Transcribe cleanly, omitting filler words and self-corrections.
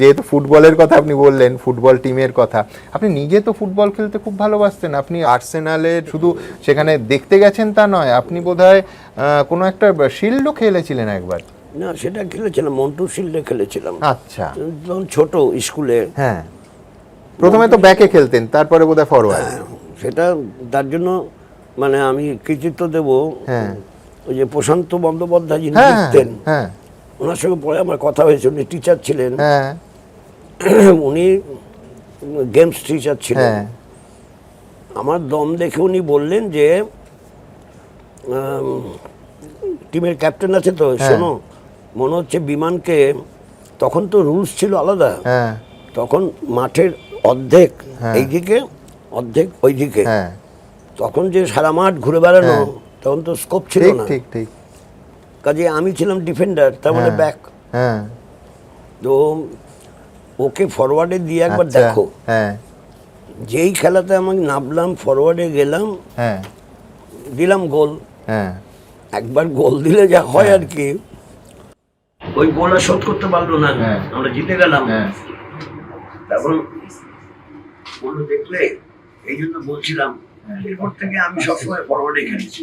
যেহেতু ফুটবলের কথা আপনি বললেন, ফুটবল টিমের কথা, আপনি নিজে তো ফুটবল খেলতে খুব ভালোবাসতেন। আপনি আর্সেনালের শুধু সেখানে দেখতে গেছেন তা নয়, আপনি বোধহয় কোনো একটা শিল্ডও খেলেছিলেন একবার। না, সেটা খেলেছিলাম, মন্টু শিল্ডে খেলেছিলাম। আচ্ছা, যখন ছোট স্কুলে। হ্যাঁ, প্রথমে তো ব্যাকে খেলতেন, তারপরে বোধহয় ফরওয়ার্ড। সেটা তার জন্য মানে আমি কৃতিত্ব দেব, হ্যাঁ ওই যে প্রশান্ত বন্দ্যোপাধ্যায় যিনি হ্যাঁ লিখতেন, হ্যাঁ ওনার সঙ্গে পরে আমার কথা হয়েছে। উনি টিচার ছিলেন, হ্যাঁ উনি গেমস টিচার ছিলেন। হ্যাঁ আমার দম দেখে উনি বললেন যে টিমের ক্যাপ্টেন আছে তো, শোনো, মনে হচ্ছে বিমানকে, তখন তো রুলস ছিল আলাদা, হ্যাঁ তখন মাঠের অর্ধেক এইদিকে অর্ধেক ওইদিকে, হ্যাঁ, তখন যে সারা মাঠ ঘুরে বেড়ানো, তখন তো স্কোপ ছিল ঠিক না। ঠিক ঠিক। কাজে আমি ছিলাম ডিফেন্ডার, তার মানে ব্যাক। হ্যাঁ, তো ওকে ফরওয়ার্ডে দিয়ে একবার আচ্ছা, দেখো। হ্যাঁ যেই খেলাতে আমি নামলাম, ফরওয়ার্ডে গেলাম, হ্যাঁ দিলাম গোল। হ্যাঁ, একবার গোল দিলে যা হয় আর কি, ওই গোল আর শোধ করতে পারলো না, আমরা জিতে গেলাম। তখন ওগুলো দেখলে, এই জন্য বলছিলাম, এরপর থেকে আমি সবসময় ফরওয়ার্ডে খেলেছি।